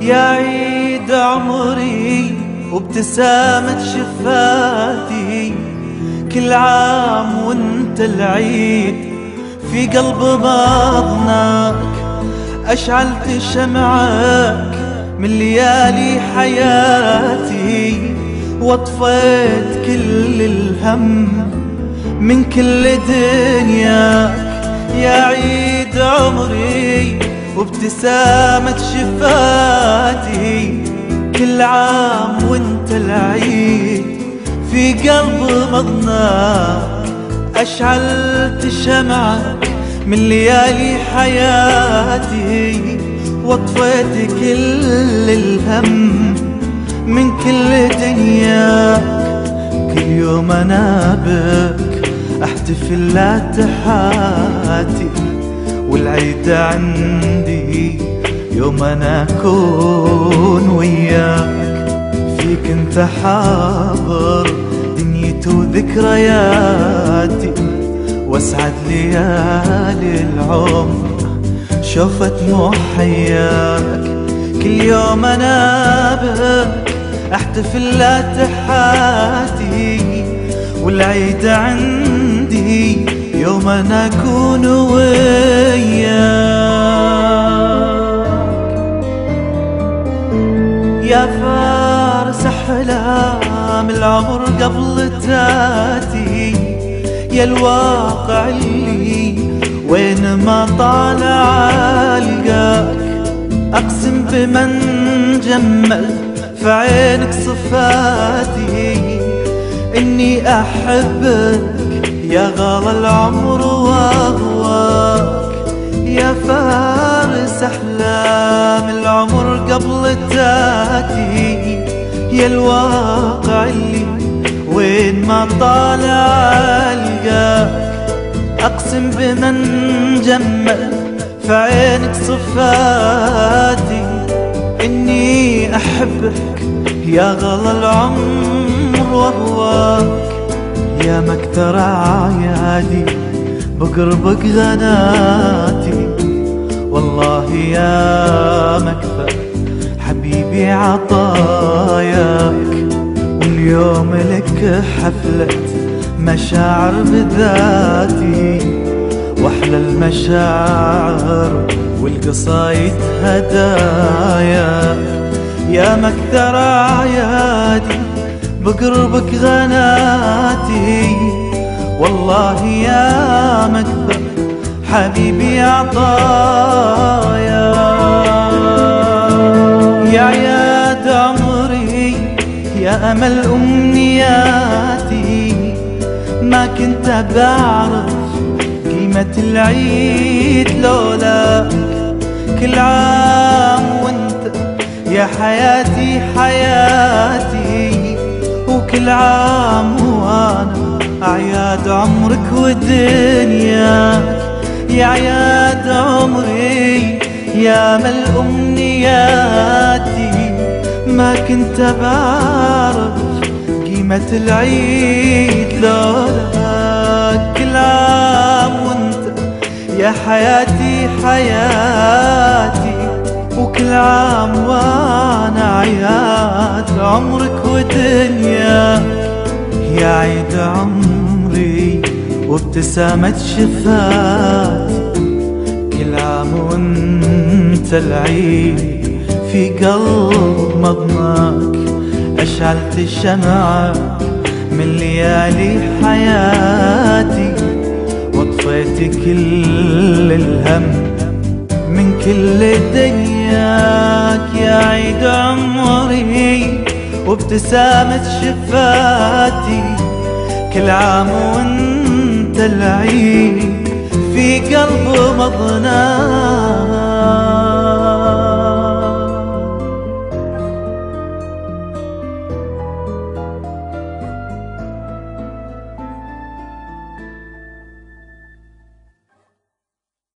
يا عيد عمري وابتسامة شفاتي، كل عام وانت العيد في قلب بطنك. أشعلت شمعك من ليالي حياتي، واطفيت كل الهم من كل دنياك. يا عيد عمري وابتسامة شفاتي، كل عام وانت العيد في قلب بطنك. أشعلت شمعك من ليالي حياتي، واطفيت كل الهم من كل دنياك. كل يوم انا بك احتفل لا تحاتي، والعيد عندي يوم انا اكون وياك. فيك انت حاضر دنيتي وذكرياتي، واسعد ليالي العمر شوفت مو حياك. كل يوم انا بك احتفل لا تحاتي، والعيد عندي يوم انا اكون وياك. يا فارس احلام العمر قبل تاتي، يا الواقع اللي وين ما طالع القاك. اقسم بمن جمل في عينك صفاتي، اني احبك يا غالى العمر واهواك. يا فارس احلام العمر قبل تاتي، يا الواقع اللي وين ما طالع القاك. اقسم بمن جمل في عينك صفاتي، اني احبك يا غلا العمر واهواك. يا مكتر اعيادي بقربك غناتي، والله يا مكثر حبيبي عطاياك. واليوم لك حفلة مشاعر بذاتي، واحلى المشاعر والقصايد هدايا. يا مكثر اعيادي بقربك غناتي، والله يا مكثر حبيبي عطايا. يا عياد عمري يا امل امنياتي، ما كنت بعرف قيمة العيد لولاك. كل عام وانت يا حياتي حياتي، وكل عام وانا اعياد عمرك ودنياك. يا عياد عمري يا مل امنياتي، ما كنت بعرف قيمة العيد لولاك. كل عام وانت يا حياتي حياتي، وكل عام وانا عياد عمرك ودنياك. يا عيد عمري وابتسامة شفاتي، كل عام وانت العيد في قلب مضناك. أشعلت الشمعة من ليالي حياتي، واطفيت كل الهم من كل دنياك. يا عيد عمري وابتسامة شفاتي، كل عام وانت العيد في قلب مضناك.